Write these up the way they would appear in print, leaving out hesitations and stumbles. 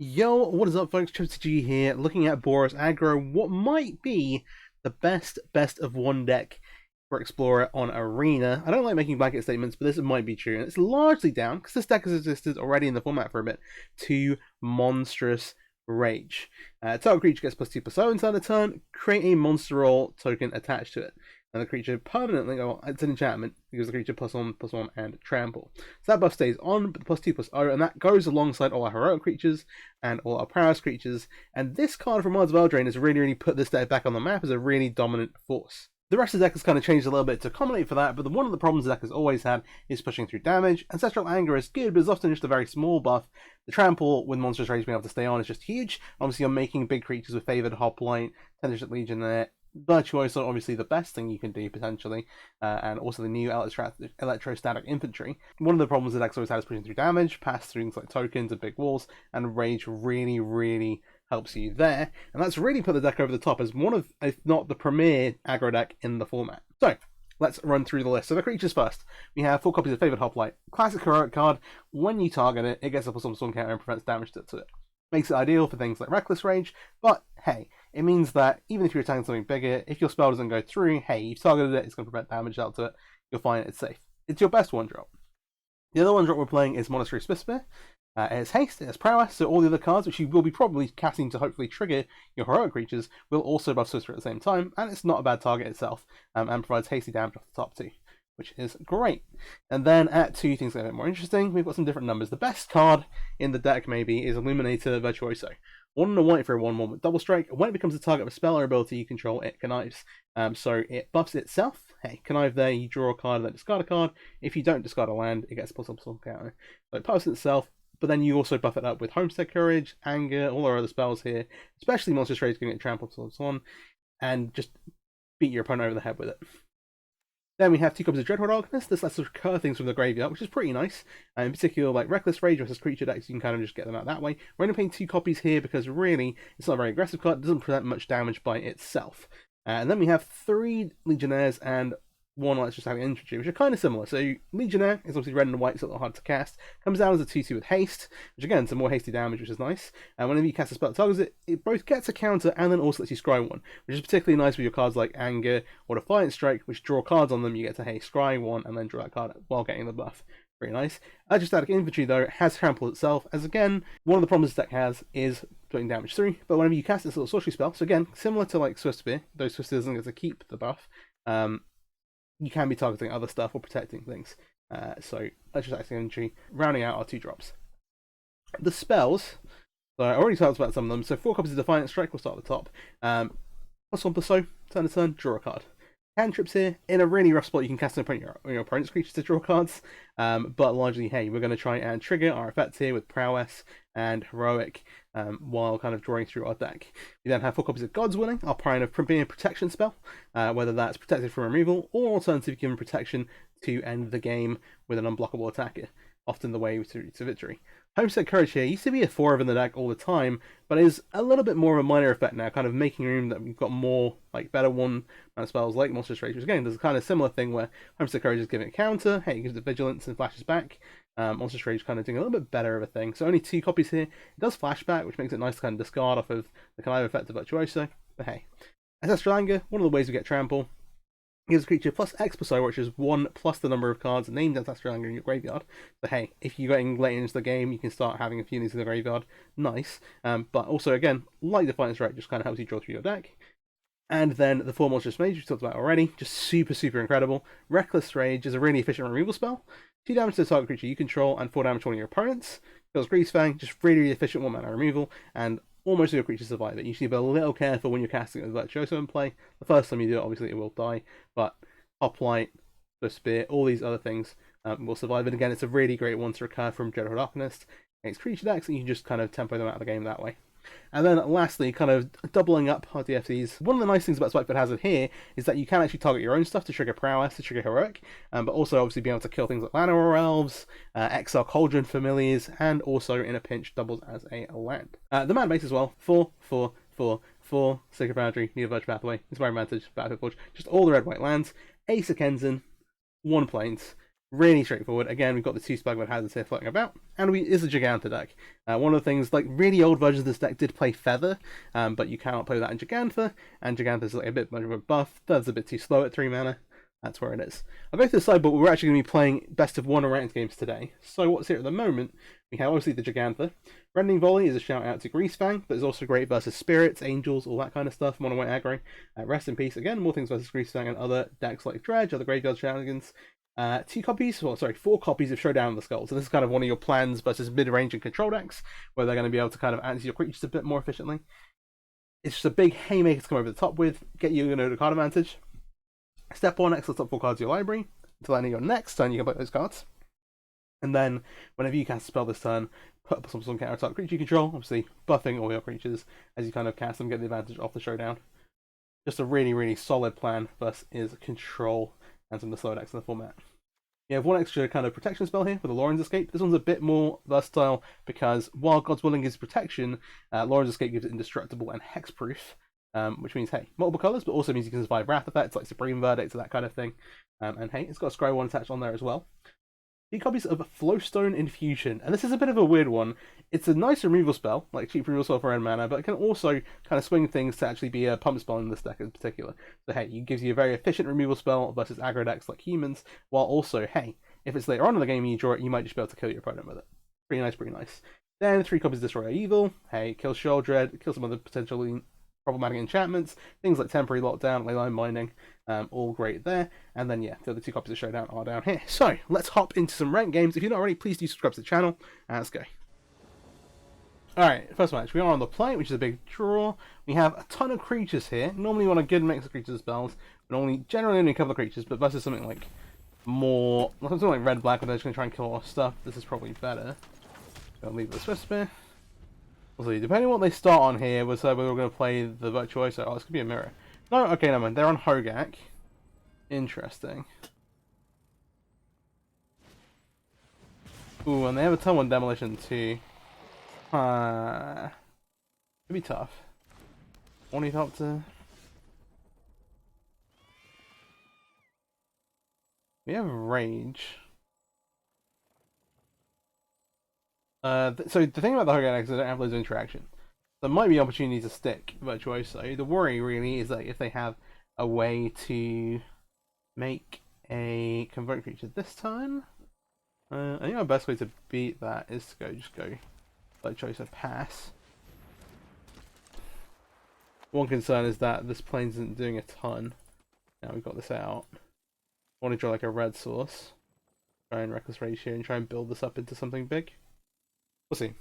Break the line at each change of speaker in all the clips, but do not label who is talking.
Yo, what is up folks, MTG here, looking at Boros Aggro, what might be the best of one deck for Explorer on Arena. I don't like making blanket statements, but this might be true, and it's largely down, because this deck has existed already in the format for a bit, to Monstrous Rage. Target creature gets +2/+0 inside a turn, create a monster roll token attached to it. And the creature permanently, it's an enchantment, gives the creature +1/+1 and trample. So that buff stays on, but the +2/+0, and that goes alongside all our heroic creatures and all our prowess creatures. And this card from Mards of Eldraine has really put this deck back on the map as a really dominant force. The rest of the deck has kind of changed a little bit to accommodate for that, but one of the problems the deck has always had is pushing through damage. Ancestral Anger is good, but it's often just a very small buff. The trample with Monstrous Rage being able to stay on is just huge. Obviously, you're making big creatures with Favored Hoplite, Tendership Legionnaire, Virtuoso, obviously the best thing you can do potentially, and also the new electrostatic infantry. One of the problems the deck's always had is pushing through damage, pass through things like tokens and big walls, and Rage really helps you there, and that's really put the deck over the top as one of, if not the premier aggro deck in the format. So let's run through the list. So the creatures first. We have 4 copies of Favored Hoplite. Classic heroic card. When you target it, it gets a +1/+1 counter and prevents damage to it. Makes it ideal for things like Reckless Rage, but hey, it means that even if you're attacking something bigger, if your spell doesn't go through, hey, you've targeted it, it's going to prevent damage out to it, you'll find it's safe. It's your best one drop. The other one drop we're playing is Monstrous Rage. It has haste, it has prowess, so all the other cards, which you will be probably casting to hopefully trigger your heroic creatures, will also buff Sorcerer at the same time, and it's not a bad target itself, and provides hasty damage off the top too, which is great. And then at 2, things get a bit more interesting. We've got some different numbers. The best card in the deck maybe is Illuminator Virtuoso. 1 and a white for a 1/1 with double strike. When it becomes a target of a spell or ability you control, it connives. So it buffs itself. Hey, connive there, you draw a card and then discard a card. If you don't discard a land, it gets +1/+1 counter. So it buffs itself, but then you also buff it up with Homestead Courage, Anger, all our other spells here, especially Monstrous Rage giving it trample +1/+1, and just beat your opponent over the head with it. Then we have 2 copies of Dreadhorde Alchemist. This lets us recur things from the graveyard, which is pretty nice. In particular, like Reckless Rage versus creature decks, you can kind of just get them out that way. We're only playing 2 copies here because really, it's not a very aggressive card. It doesn't present much damage by itself. And then we have 3 Legionnaires and 1 electrostatic infantry, which are kind of similar. So Legionnaire is obviously red and white, so a little hard to cast. Comes down as a 2/2 with haste, which again, some more hasty damage, which is nice. And whenever you cast a spell that targets it, it both gets a counter and then also lets you scry 1, which is particularly nice with your cards like Anger or Defiant Strike, which draw cards on them. You get to haste scry 1 and then draw that card while getting the buff. Pretty nice. Electrostatic infantry though has trample itself, as again, one of the problems this deck has is putting damage through. But whenever you cast this little sorcery spell, so again, similar to like Swift Spear, though Swift Spear doesn't get to keep the buff. You can be targeting other stuff or protecting things. So electrostatic infantry, rounding out our 2 drops. The spells, so I already talked about some of them. So 4 copies of Defiant Strike, we'll start at the top. +1/+0, turn to turn, draw a card. Cantrips here, in a really rough spot, you can cast on your opponent's creatures to draw cards. But largely, hey, we're going to try and trigger our effects here with Prowess and Heroic while kind of drawing through our deck. We then have 4 copies of God's Willing, our premier protection spell, whether that's protected from removal or alternatively given protection to end the game with an unblockable attacker, often the way to victory. Homestead Courage here used to be a 4 in the deck all the time, but is a little bit more of a minor effect now, kind of making room that we've got more like better one spells like Monstrous Rage, which again does a kind of similar thing where Homestead Courage is giving it counter, hey, it gives it vigilance and flashes back. Monstrous Rage kind of doing a little bit better of a thing. So only 2 copies here. It does flashback, which makes it nice to kind of discard off of the connive effect of Virtuoso. But hey, Ancestral Anger, one of the ways we get trample. Gives a creature +X/+0, which is 1 plus the number of cards named Ancestral Anger in your graveyard. So hey, if you're getting late into the game, you can start having a few of these in the graveyard. Nice. But also, again, like Defiant Strike, just kind of helps you draw through your deck. And then the 4 Monstrous Rage we talked about already, just super incredible. Reckless Rage is a really efficient removal spell. 2 damage to the target creature you control, and 4 damage to one of your opponents. Kills Greasefang, just really efficient 1 mana removal, and almost all your creatures survive it. You should be a little careful when you're casting it with Virtuoso in play. The first time you do it, obviously it will die, but Hoplite, the Spear, all these other things will survive. And again, it's a really great one to recur from Dreadhorde Alchemist against creature decks, and you can just kind of tempo them out of the game that way. And then lastly, kind of doubling up our DFCs. One of the nice things about Spikefoot Hazard here is that you can actually target your own stuff to trigger Prowess, to trigger Heroic, but also obviously being able to kill things like Llanowar Elves, Exile Cauldron Familiars, and also in a pinch doubles as a land. The man base as well, 4/4/4/4, Sacred Boundary, Need a Virtue Pathway, Inspiring Vantage, Battlefield Forge, just all the red-white lands, Ace of Kenzan, 1 planes. Really straightforward. Again, we've got the two Spugman hazards here floating about, and is a Giganta deck. One of the things, like really old versions of this deck did play Feather, but you cannot play that in Giganta, and Giganta's like a bit much of a buff. Feather's a bit too slow at 3 mana. That's where it is. I'll go to the sideboard. We're actually going to be playing best of one ranked games today. So what's here at the moment? We have obviously the Giganta. Rending Volley is a shout out to Greasefang, but it's also great versus Spirits, Angels, all that kind of stuff. Mono White Aggro. Rest in peace. Again, more things versus Greasefang and other decks like Dredge, other Graveyard Shenanigans. 4 copies of Showdown of the Skulls. So this is kind of one of your plans versus mid-range and control decks, where they're going to be able to kind of answer your creatures a bit more efficiently. It's just a big haymaker to come over the top with, get you the card advantage. Step 1, access top 4 cards of your library. Until the end of your next turn, you can play those cards. And then, whenever you cast a spell this turn, put up some counter-attack creature you control, obviously buffing all your creatures as you kind of cast them, get the advantage off the Showdown. Just a really, really solid plan versus control and some of the slow decks in the format. You have one extra kind of protection spell here with a Lauren's Escape. This one's a bit more versatile because while God's Willing gives protection, Lauren's Escape gives it indestructible and hexproof, which means, hey, multiple colours, but also means you can survive Wrath effects like Supreme Verdict and that kind of thing. And hey, it's got a Scry 1 attached on there as well. 2 copies of Flowstone Infusion, and this is a bit of a weird one. It's a nice removal spell, like cheap removal spell for end mana, but it can also kind of swing things to actually be a pump spell in this deck in particular. So hey, it gives you a very efficient removal spell versus aggro decks like humans, while also, hey, if it's later on in the game and you draw it, you might just be able to kill your opponent with it. Pretty nice, pretty nice. Then 3 copies of Destroy Evil. Hey, kill Sheoldred, kill some other potentially problematic enchantments, things like Temporary Lockdown, Leyline Binding, all great there. And then yeah, the other 2 copies of Showdown are down here. So let's hop into some ranked games. If you're not already, please do subscribe to the channel. Let's go. Alright, first match. We are on the play, which is a big draw. We have a ton of creatures here. Normally you want a good mix of creatures and spells, but generally only a couple of creatures, but versus something like something like red-black, where they're just going to try and kill all our stuff, this is probably better. I'll leave the Swift Spear. We'll see. Depending on what they start on here, we'll decide whether we're going to play the Virtuoso. Oh, this could be a mirror. No, okay, never mind. They're on Hogak. Interesting. Ooh, and they have a ton on Demolition too. Could be tough. Ornithopter. We have Rage. So the thing about the Hogak is they don't have loads of interaction. There might be opportunities to stick Virtuoso. The worry really is that if they have a way to make a convert creature this time, I think our best way to beat that is to just go Virtuoso pass. One concern is that this plane isn't doing a ton. Now we've got this out. I want to draw like a red source. Try and Reckless Rage here and try and build this up into something big. We'll see.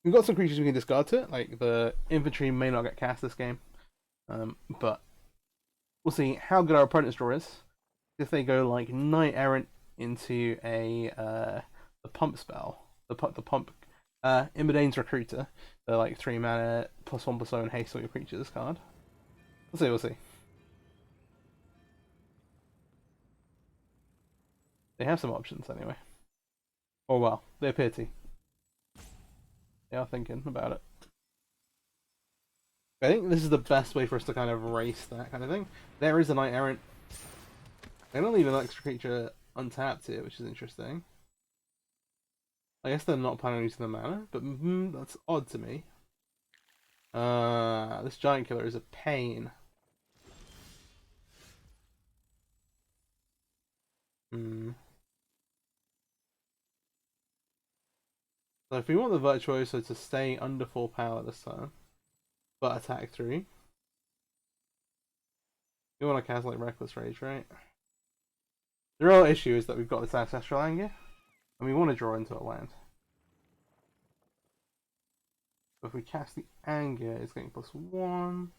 We've got some creatures we can discard to it, like the infantry may not get cast this game, but we'll see how good our opponent's draw is. If they go like Knight Errant into the pump spell, the pump, Immodane's Recruiter, they're like 3 mana +1/+0 and haste all your creatures card. We'll see. They have some options anyway. Or well, they appear to. They are thinking about it. I think this is the best way for us to kind of race that kind of thing. There is a Knight Errant. They don't leave an extra creature untapped here, which is interesting. I guess they're not planning on using the mana, but that's odd to me. This Giant Killer is a pain. So if we want the Virtuoso to stay under 4 power this time, but attack 3, we want to cast like Reckless Rage, right? The real issue is that we've got this Ancestral Anger, and we want to draw into a land. But if we cast the Anger, it's getting +1.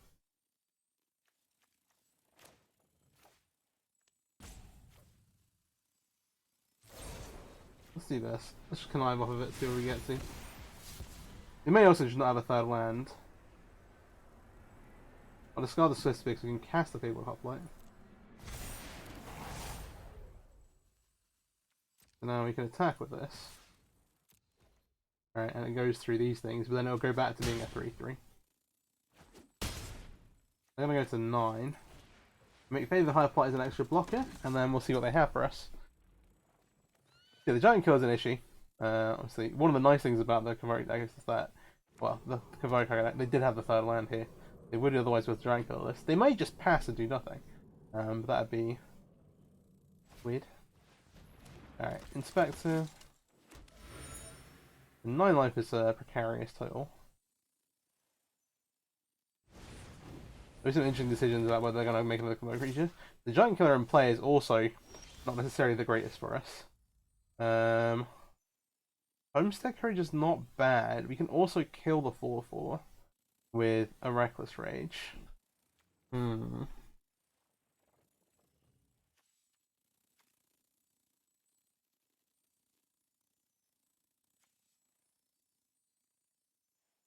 Let's do this. Let's just connive off of it, see where we get to. We may also just not have a 3rd land. I'll discard the Swift Spear so we can cast the Fable Hoplite. So now we can attack with this. Alright, and it goes through these things, but then it'll go back to being a 3/3. I'm gonna go to 9. Make Fable Hoplite as an extra blocker, and then we'll see what they have for us. Yeah, the Giant Killer's an issue. Obviously, one of the nice things about the Convoke deck is that, well, the Convoke deck, they did have the third land here. They would otherwise with the Giant Killer list. They may just pass and do nothing. But that'd be weird. Alright, Inspector. 9 life is a precarious total. There's some interesting decisions about whether they're going to make another Convoke creature. The Giant Killer in play is also not necessarily the greatest for us. Homestead Courage is not bad. We can also kill the 4/4 with a Reckless Rage. Hmm.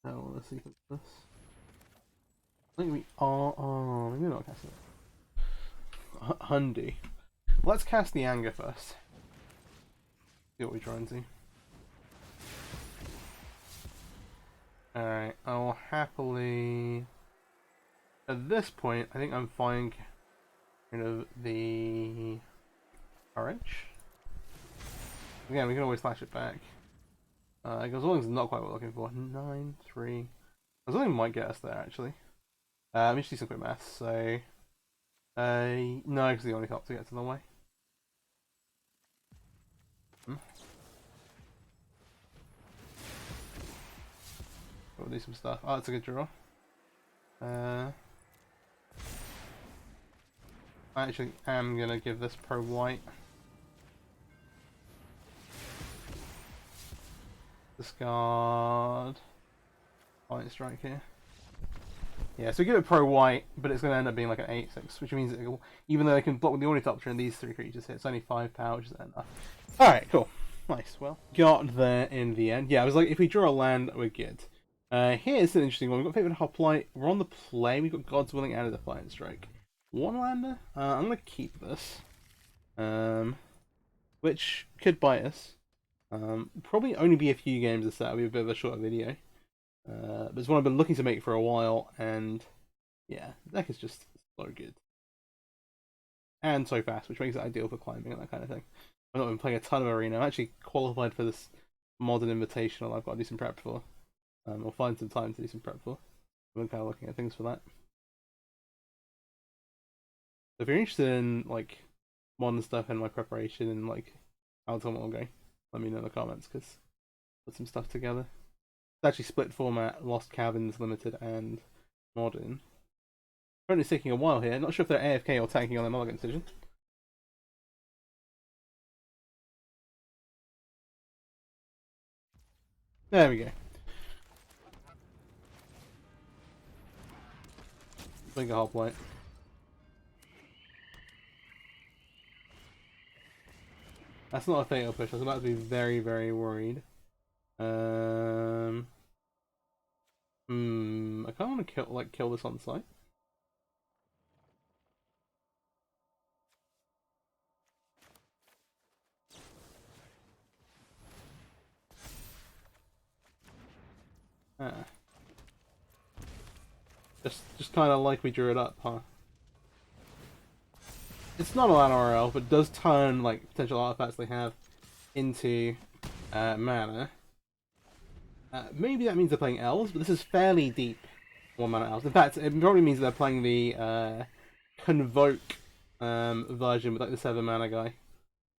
Oh, let's see this. I think we are. Oh, maybe not casting it. Hundy. Let's cast the Anger first. See what we try and see. Alright, I will happily. At this point, I think I'm fine. Rid of the Courage. Again, we can always flash it back. As long as it's not quite what we're looking for. 9, 3. As long as it might get us there, actually. Let me just do some quick maths. So, no, because the only help to get to the way. We'll do some stuff. Oh, that's a good draw. I actually am gonna give this pro white. Discard. Light strike here. Yeah, so we give it pro white, but it's gonna end up being like an 8/6, which means it will, even though they can block with the Ornithopter and these 3 creatures here, it's only 5 power, which is enough. Alright, cool. Nice. Well, got there in the end. Yeah, I was like, if we draw a land, we're good. Here's an interesting one. We've got Favorite Hoplite. We're on the play. We've got God's Willing and a Defiant Strike. 1-lander. I'm going to keep this. Which could bite us. Probably only be a few games this set. It'll be a bit of a shorter video. But it's one I've been looking to make for a while. And yeah, the deck is just so good. And so fast, which makes it ideal for climbing and that kind of thing. I've not been playing a ton of Arena. I'm actually qualified for this modern invitational I've got to do some prep for. I'll find some time to do some prep for. I've been kind of looking at things for that. So if you're interested in like modern stuff and my preparation and like how it's all going, let me know in the comments because put some stuff together. It's actually split format, Lost Cabins, Limited, and Modern. Currently it's taking a while here. Not sure if they're AFK or tanking on their mulligan decision. There we go. Blink a Hoplite. That's not a fatal push. I was about to be very, very worried. I kind of want to kill this on site. Just kind of like we drew it up, huh? It's not a lot of RL, but does turn like potential artifacts they have into mana. Maybe that means they're playing elves, but this is fairly deep 1-mana elves. In fact, it probably means they're playing the Convoke version with like the 7-mana guy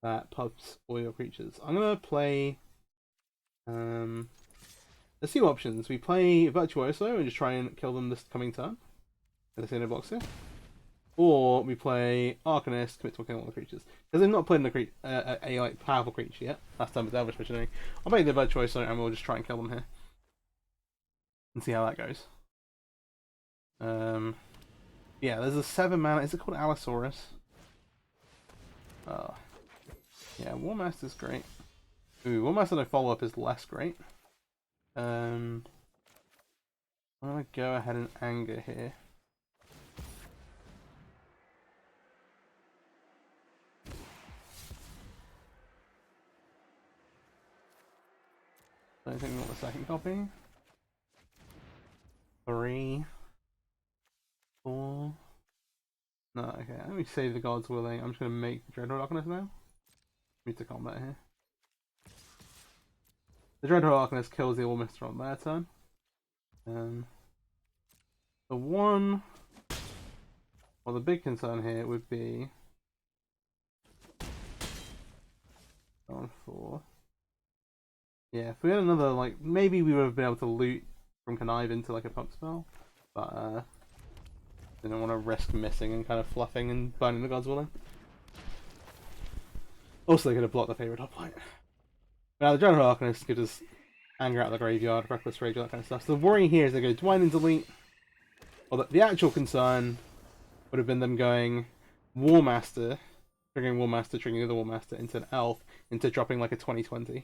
that pubs all your creatures. I'm gonna play. There's 2 options. We play Virtuoso and just try and kill them this coming turn. This in a box here. Or we play Arcanist, commit to killing all the creatures. Because they've not played a like powerful creature yet. Last time with Elvish Missionary. I'll play the Virtuoso and we'll just try and kill them here. And see how that goes. Yeah, there's a 7-mana. Is it called Allosaurus? Oh. Yeah, Warmaster's great. Ooh, Warmaster no follow-up is less great. I'm gonna go ahead and anger here. I don't think we want the second copy. 3, 4. No, okay. Let me save the God's Willing. I'm just gonna make the Dreadnought Arcanist now. Move to combat here. The Dreadhorde Arcanist kills the Allmister on their turn. The one... Well, the big concern here would be... On 4. Yeah, if we had another, like, maybe we would have been able to loot from Connive into, like, a pump spell. But, didn't want to risk missing and kind of fluffing and burning the God's Willing. Also, they could have blocked the favorite hoplite. Now, the Dreadhorde Arcanist could just anger out of the graveyard, Reckless Rage, all that kind of stuff. So the worry here is they go Dwine into Elite. Well, the actual concern would have been them going War Master, triggering War Master, triggering the other War Master into an Elf, into dropping like a 20/20.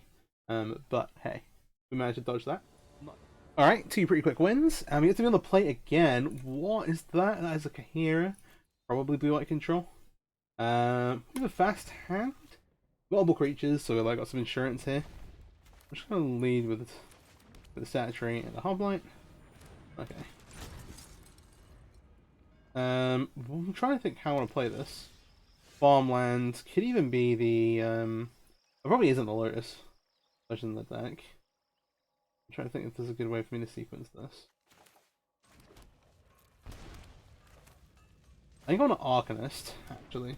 But hey, we managed to dodge that. Alright, 2 pretty quick wins. We get to be on the plate again. What is that? That is a Kahira. Probably blue-white control. We have a fast hand. Multiple creatures, so we've got some insurance here. I'm just going to lead with the Saturate and the Hoplite. Okay. I'm trying to think how I want to play this. Farmland could even be the... It probably isn't the Lotus version of the deck. I'm trying to think if there's a good way for me to sequence this. I think I want an Arcanist, actually.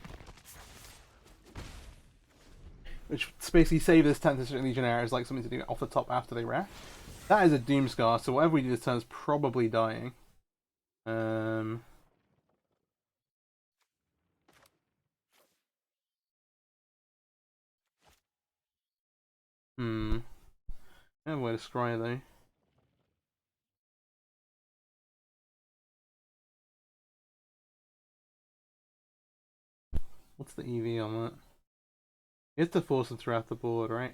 Which basically save this 10th District Legionnaire as like something to do off the top after they wrath. That is a Doomscar, so whatever we do this turn is probably dying. I have a way to scry though. What's the EV on that? You have to force them throughout the board, right?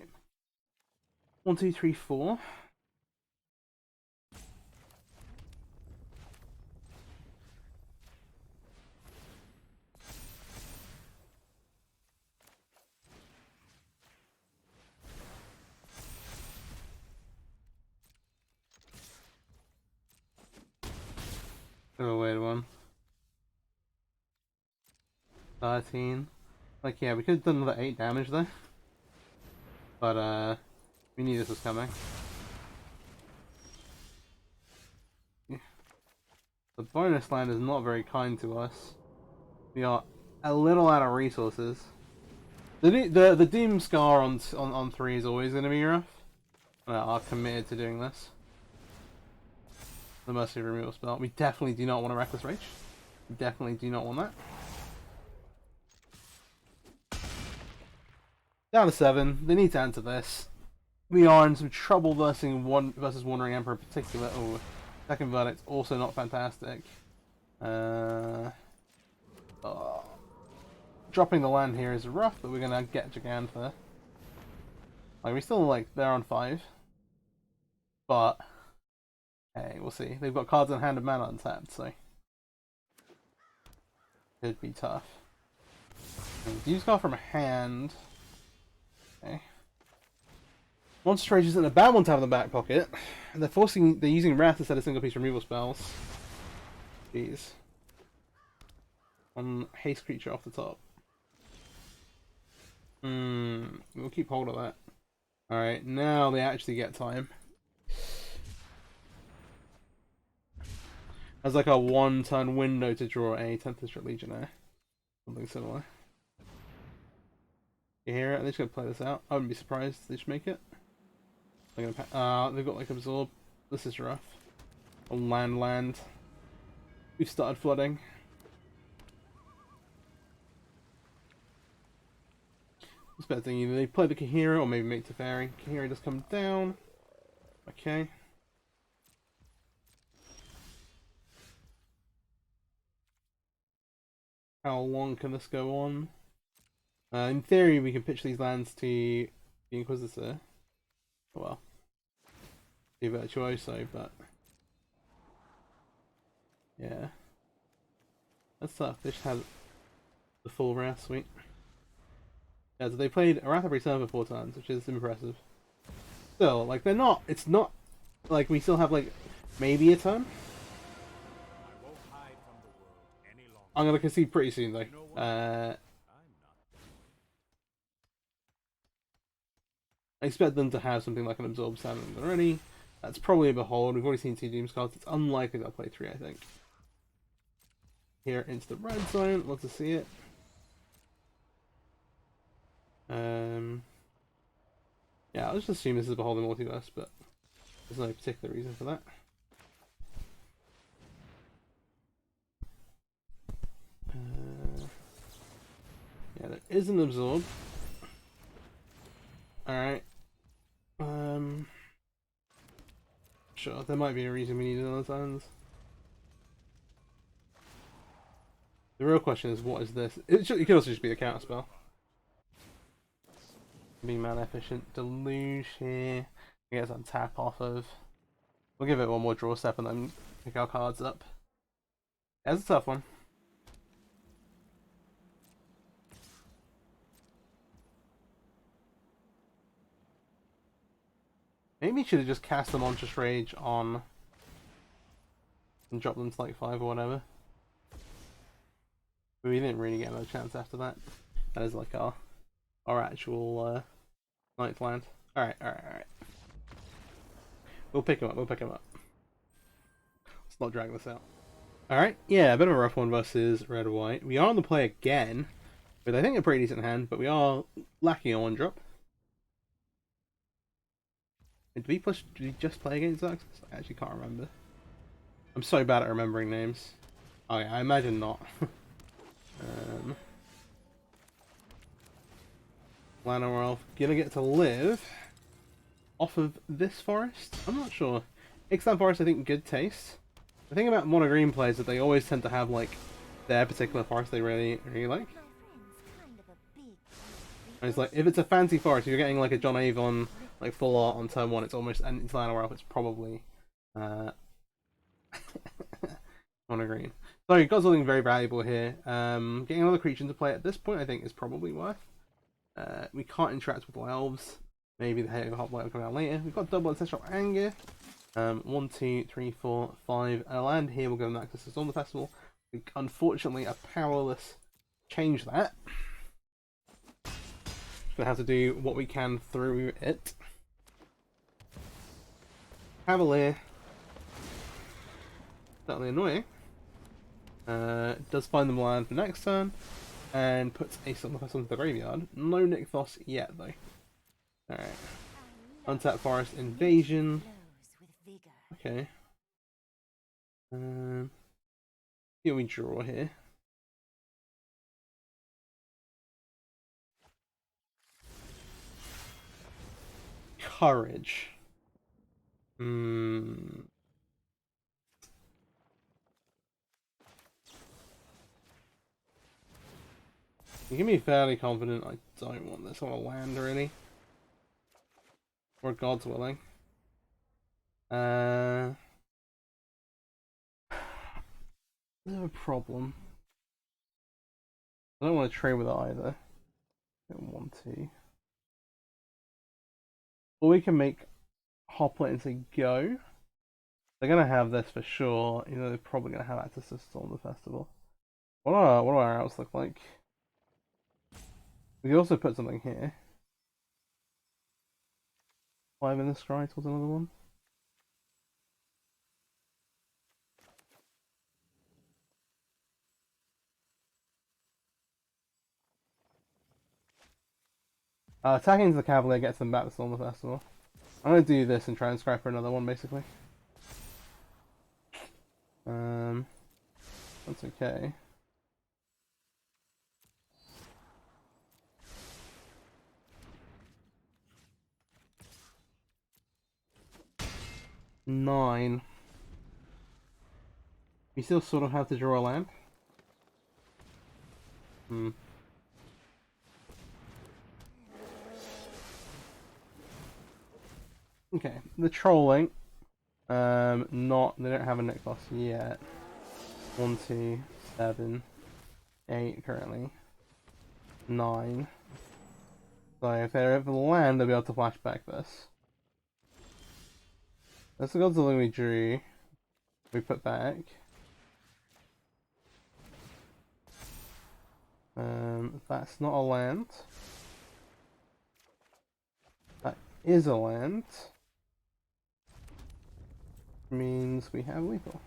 1, 2, 3, 4. Oh, wait one. 13. Like, yeah, we could have done another 8 damage there. But, we knew this was coming. Yeah. The bonus land is not very kind to us. We are a little out of resources. The Doomscar on 3 is always going to be rough. Are committed to doing this. The Mercy Removal spell. We definitely do not want a Reckless Rage. We definitely do not want that. Down to 7. They need to answer this. We are in some trouble versus Wandering Emperor in particular. Oh, second verdict also not fantastic. Dropping the land here is rough, but we're gonna get Gigant there. Like we still they're on 5, but hey, we'll see. They've got cards in hand and mana untapped, so could be tough. Use card from hand. Okay. Monstrous Rage isn't a bad one to have in the back pocket. They're using Wrath instead of single piece removal spells. Jeez. One haste creature off the top. We'll keep hold of that. Alright, now they actually get time. There's like a 1-turn window to draw a 10th District Legionnaire. Something similar. You hear it? They're just gonna play this out. I wouldn't be surprised if they just make it. They're gonna they've got like Absorb. This is rough. A land. We've started flooding. Expecting either they play the Kahira or maybe make Teferi. Kahira does come down. Okay. How long can this go on? In theory, we can pitch these lands to the Inquisitor. Well, the Virtuoso, but yeah, that's tough. They should have the full Wrath suite. Yeah, so they played a Wrath every turn for 4 turns, which is impressive. Still, like they're not. It's not like we still have like maybe a turn. I'm gonna concede pretty soon, though. I expect them to have something like an Absorb standing already. That's probably a Behold. We've already seen 2 Dooms cards. It's unlikely they'll play 3, I think. Here into the red zone. Love to see it. Yeah, I'll just assume this is Behold the Multiverse, but there's no particular reason for that. Yeah, there is an Absorb. Alright. Sure, there might be a reason we need another turns. The real question is, what is this? It could also just be a counter spell. Be mana efficient. Deluge here. Get some tap off of. We'll give it one more draw step and then pick our cards up. That's a tough one. Maybe you should have just cast the Monstrous Rage on and dropped them to like 5 or whatever. But we didn't really get another chance after that. That is like our actual 9th land. Alright. We'll pick him up. Let's not drag this out. Alright, yeah, a bit of a rough one versus red or white. We are on the play again, with I think a pretty decent hand, but we are lacking a 1-drop. Did we just play against Xerxes? I actually can't remember. I'm so bad at remembering names. Oh yeah, I imagine not. Llanowar Elf gonna get to live off of this forest? I'm not sure. Ixalan Forest, I think, good taste. The thing about mono green players is that they always tend to have like their particular forest they really like. And it's like, if it's a fancy forest, if you're getting like a John Avon like full art on turn 1, it's almost, and it's Llanowar Elf, it's probably mono green. So you've got something very valuable here. Getting another creature into play at this point I think is probably worth. We can't interact with elves. Maybe the Hail of Hot Light will come out later. We've got double Ancestral Anger. 1, 2, 3, 4, 5. A land here will go and access the Storm Festival. We unfortunately are powerless to change that. Gonna have to do what we can through it. Cavalier. Certainly annoying. Does find them land for next turn. And puts a Storm Festival into the graveyard. No Nykthos yet though. Alright. Untapped Forest Invasion. Okay. Here we draw here. Courage. You can be fairly confident I don't want this on a land really. Or God's willing. There's a problem. I don't want to trade with it either. I don't want to. Or we can make Hoplet into go. They're gonna have this for sure. You know, they're probably gonna have access to Storm the Festival. What do our outs look like? We could also put something here. 5 in the scry towards another one. Attacking into the Cavalier gets them back to Storm the Festival. I'm gonna do this and try and scry for another one basically. That's okay. Nine. We still sort of have to draw a land. Okay, the trolling. They don't have a Nykthos yet. 1, 2, 7, 8 currently. 9. So if they're at the land, they'll be able to flashback this. That's the Godzilla we drew. We put back. That's not a land. That is a land. Means we have lethal.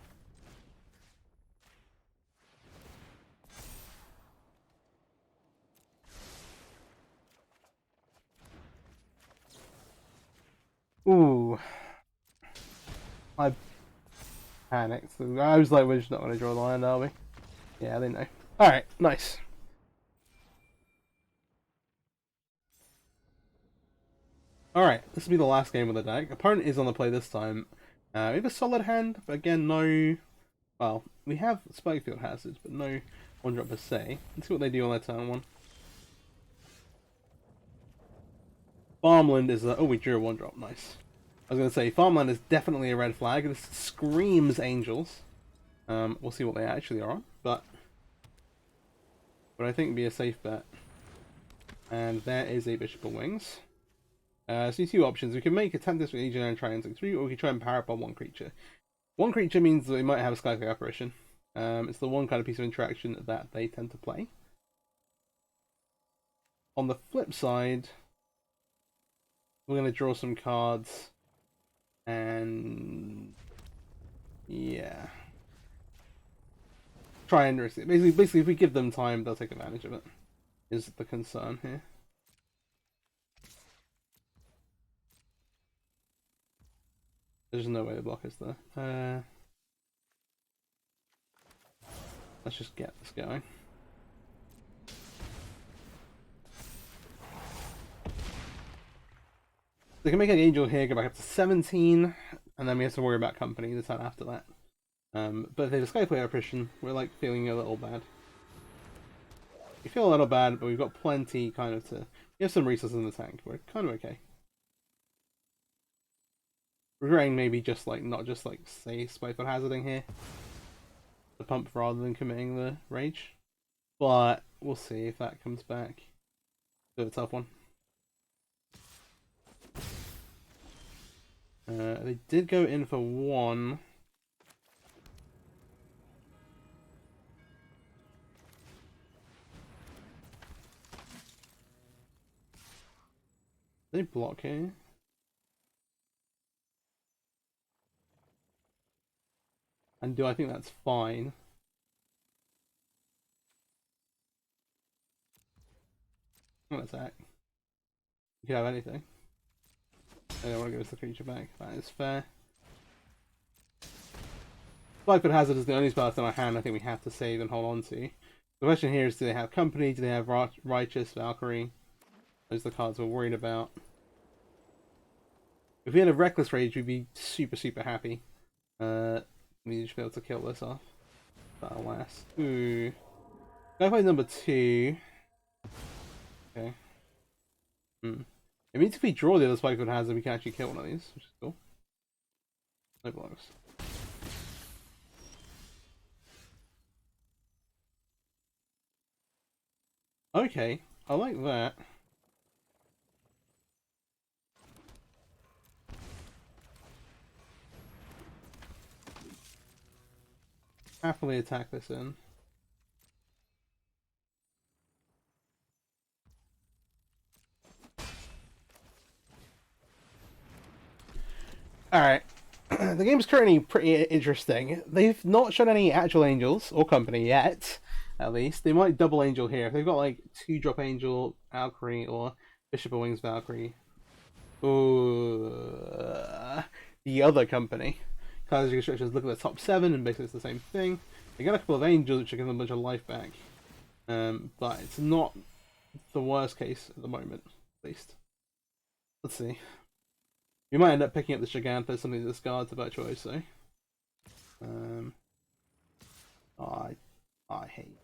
Ooh. I panicked. I was like, we're just not going to draw the land, are we? Yeah, they know. Alright, nice. Alright, this will be the last game of the deck. Opponent is on the play this time. We have a solid hand, but again, no... Well, we have Spikefield Hazards, but no 1-drop per se. Let's see what they do on their turn 1. Farmland is a... Oh, we drew a 1-drop. Nice. I was going to say, Farmland is definitely a red flag. This screams Angels. We'll see what they actually are on, but I think would be a safe bet. And there is a Bishop of Wings. So two options. We can make a Tempest Legion and try and 6-3, or we can try and power up on one creature. One creature means that we might have a Skyclave Apparition. It's the one kind of piece of interaction that they tend to play. On the flip side, we're going to draw some cards, and yeah, try and risk it. Basically, if we give them time, they'll take advantage of it. Is the concern here. There's no way to block us there. Let's just get this going. They can make an Angel here, go back up to 17, and then we have to worry about company the turn after that. But if they have a Skyclave Apparition, we're like feeling a little bad. We feel a little bad, but we've got plenty kind of to... We have some resources in the tank. We're kind of okay. Regretting maybe just like, not just like, say, Spikefield Hazarding here. The pump rather than committing the Rage. But we'll see if that comes back. Bit of a tough one. They did go in for 1. They block here. And do I think that's fine? I'm gonna attack. You could have anything. I don't want to give us the creature back. That is fair. Spikefield Hazard is the only spell in our hand I think we have to save and hold on to. The question here is, do they have Company? Do they have Righteous, Valkyrie? Those are the cards we're worried about. If we had a Reckless Rage, we'd be super, super happy. We should be able to kill this off. But alas. Ooh. Go play number 2. Okay. It means if we draw the other Spikefield Hazard, we can actually kill one of these, which is cool. No blocks. Okay, I like that. Happily attack this in. Alright. The game's currently pretty interesting. They've not shown any actual Angels, or Company yet, at least. They might double Angel here. If they've got like 2-drop Angel, Valkyrie, or Bishop of Wings Valkyrie. Ooh. The other Company. Cards restrictions look at the top 7, and basically it's the same thing. They got a couple of Angels which are giving them a bunch of life back. But it's not the worst case at the moment, at least. Let's see. We might end up picking up the Gigantha, something to discard to Virtuoso. I hate.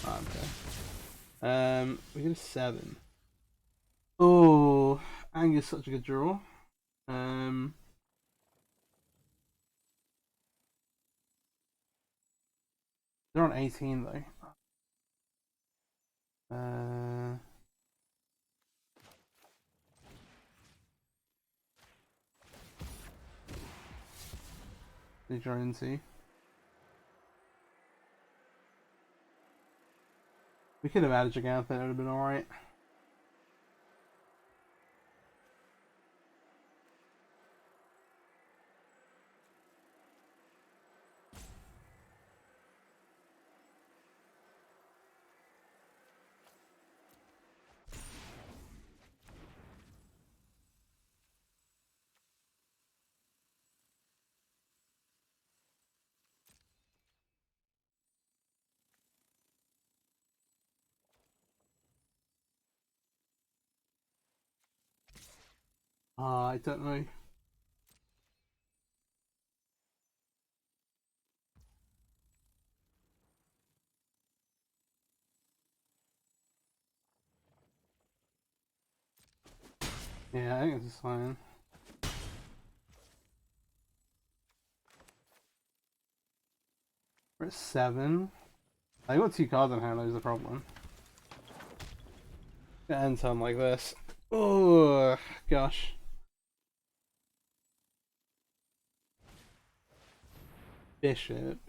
Okay. We get a 7. Oh, Anger's such a good draw. They're on 18 though. They draw into. We could have added Gigantha, that would have been alright. I don't know. Yeah, I think this is fine. We're at 7. I got 2 cards in hand, that was the problem. Gonna end turn like this. Oh, gosh. Bishop.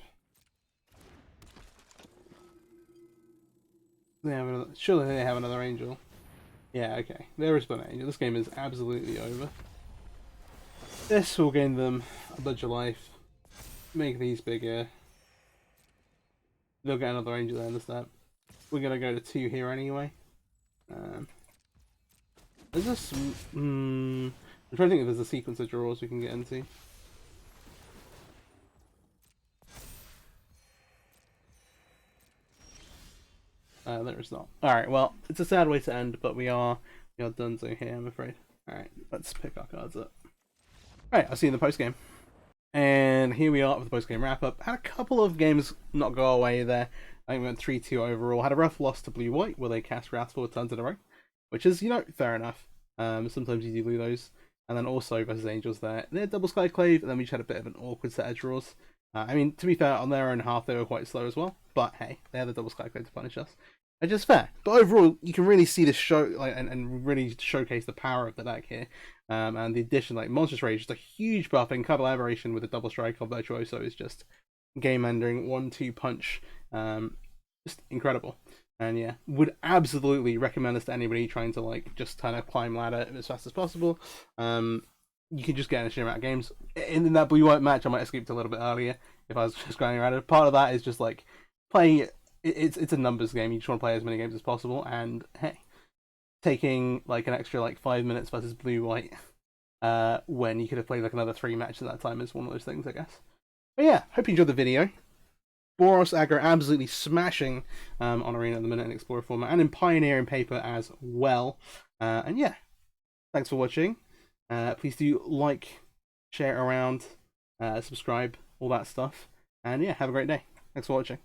Surely they have another angel. Yeah, okay. There is an angel. This game is absolutely over. This will gain them a bunch of life. Make these bigger. They'll get another angel at the step. We're gonna go to 2 here anyway. There's this. I'm trying to think if there's a sequence of draws we can get into. There is not. Alright, well, it's a sad way to end, but we are done so here, I'm afraid. Alright, let's pick our cards up. Alright, I'll see you in the post game. And here we are with the post game wrap up. Had a couple of games not go away there. I think we went 3-2 overall. Had a rough loss to Blue White where they cast Wrath 4 turns in a row, which is, fair enough. Sometimes you do lose those. And then also versus Angels there. They had double Skyclave, and then we just had a bit of an awkward set of draws. I mean, to be fair, on their own half they were quite slow as well. But hey, they had the double Skyclave to punish us. It's just fair. But overall, you can really see this show and really showcase the power of the deck here. And the addition, like Monstrous Rage, just a huge buff in collaboration with the double strike of Virtuoso is just game-ending 1-2 punch. Just incredible. And yeah, would absolutely recommend this to anybody trying to just kind of climb ladder as fast as possible. You can just get in a sheer amount of games. In that Blue White match, I might have skipped a little bit earlier if I was just going around it. Part of that is just play. It's a numbers game. You just want to play as many games as possible. And hey, taking an extra 5 minutes versus Blue White when you could have played another 3 matches at that time is one of those things, I guess. But yeah, hope you enjoyed the video. Boros Aggro absolutely smashing on Arena at the minute in Explorer format and in Pioneer and Paper as well. And yeah, thanks for watching. Please do like, share it around, subscribe, all that stuff. And yeah, have a great day. Thanks for watching.